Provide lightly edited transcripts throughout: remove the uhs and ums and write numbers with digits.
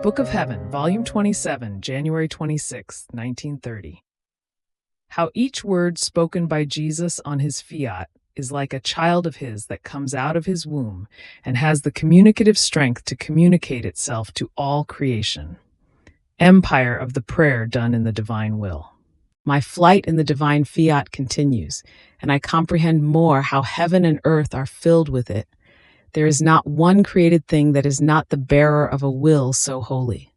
Book of Heaven, Volume 27, January 26, 1930. How each word spoken by Jesus on his fiat is like a child of his that comes out of his womb and has the communicative strength to communicate itself to all creation. Empire of the prayer done in the divine will. My flight in the divine fiat continues, and I comprehend more how heaven and earth are filled with it. There is not one created thing that is not the bearer of a will so holy.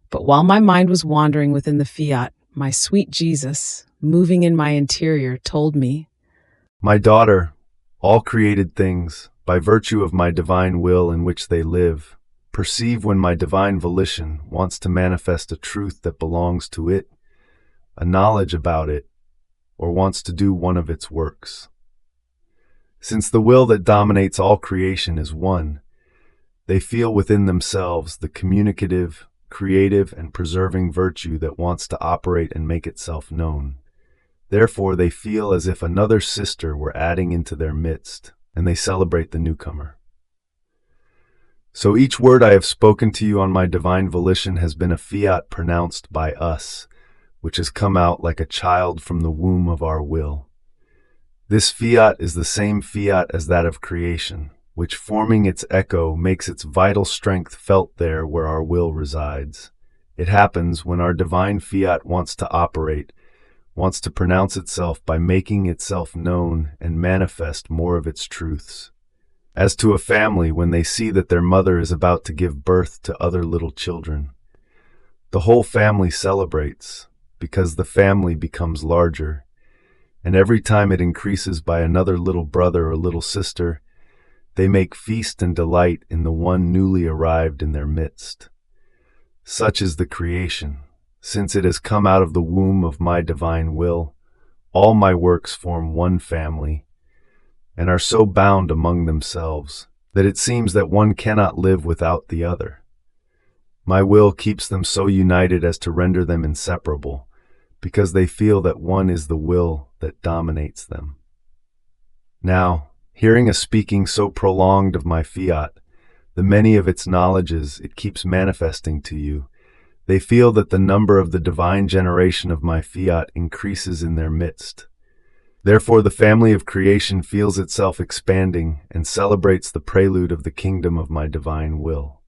But while my mind was wandering within the fiat, my sweet Jesus, moving in my interior, told me, "My daughter, all created things, by virtue of my divine will in which they live, perceive when my divine volition wants to manifest a truth that belongs to it, a knowledge about it, or wants to do one of its works. Since the will that dominates all creation is one, they feel within themselves the communicative, creative, and preserving virtue that wants to operate and make itself known. Therefore, they feel as if another sister were adding into their midst, and they celebrate the newcomer. So each word I have spoken to you on my divine volition has been a fiat pronounced by us, which has come out like a child from the womb of our will. This fiat is the same fiat as that of creation, which forming its echo makes its vital strength felt there where our will resides. It happens when our divine fiat wants to operate, wants to pronounce itself by making itself known and manifest more of its truths. As to a family when they see that their mother is about to give birth to other little children. The whole family celebrates, because the family becomes larger, and every time it increases by another little brother or little sister, they make feast and delight in the one newly arrived in their midst. Such is the creation. Since it has come out of the womb of my divine will, all my works form one family, and are so bound among themselves that it seems that one cannot live without the other. My will keeps them so united as to render them inseparable, because they feel that one is the will that dominates them. Now, hearing a speaking so prolonged of my fiat, the many of its knowledges it keeps manifesting to you, they feel that the number of the divine generation of my fiat increases in their midst. Therefore the family of creation feels itself expanding and celebrates the prelude of the kingdom of my divine will.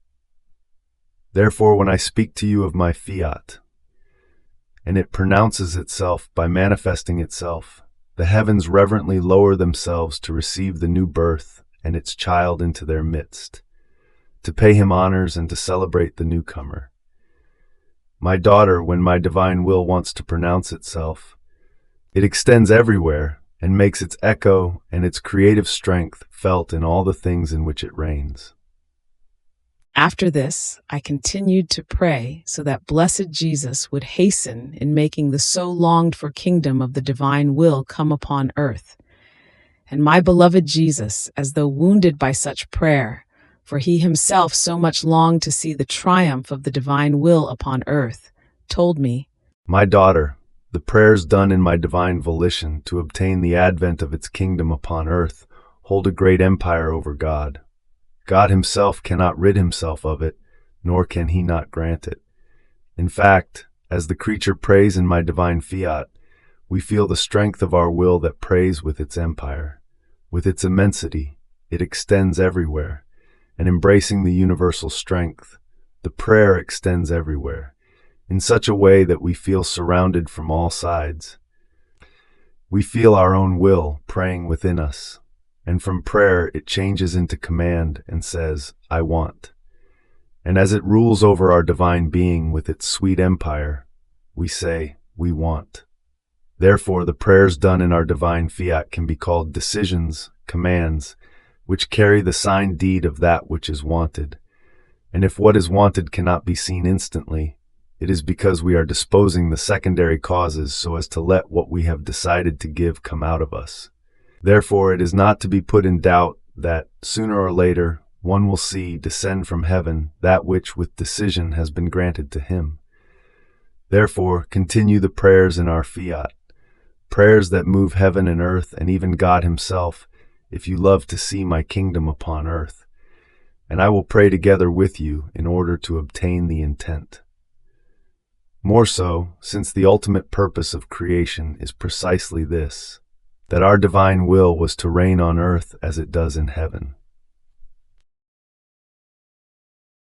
Therefore when I speak to you of my fiat, and it pronounces itself by manifesting itself, the heavens reverently lower themselves to receive the new birth and its child into their midst, to pay him honors and to celebrate the newcomer. My daughter, when my divine will wants to pronounce itself, it extends everywhere and makes its echo and its creative strength felt in all the things in which it reigns. After this, I continued to pray so that blessed Jesus would hasten in making the so longed-for kingdom of the divine will come upon earth. And my beloved Jesus, as though wounded by such prayer, for he himself so much longed to see the triumph of the divine will upon earth, told me, "My daughter, the prayers done in my divine volition to obtain the advent of its kingdom upon earth hold a great empire over God. God himself cannot rid himself of it, nor can he not grant it. In fact, as the creature prays in my divine fiat, we feel the strength of our will that prays with its empire. With its immensity, it extends everywhere, and embracing the universal strength, the prayer extends everywhere, in such a way that we feel surrounded from all sides. We feel our own will praying within us, and from prayer it changes into command and says, 'I want.' And as it rules over our divine being with its sweet empire, we say, 'We want.' Therefore, the prayers done in our divine fiat can be called decisions, commands, which carry the signed deed of that which is wanted. And if what is wanted cannot be seen instantly, it is because we are disposing the secondary causes so as to let what we have decided to give come out of us. Therefore, it is not to be put in doubt that, sooner or later, one will see descend from heaven that which with decision has been granted to him. Therefore, continue the prayers in our fiat, prayers that move heaven and earth and even God himself, if you love to see my kingdom upon earth. and I will pray together with you in order to obtain the intent. More so, since the ultimate purpose of creation is precisely this, that our divine will was to reign on earth as it does in heaven.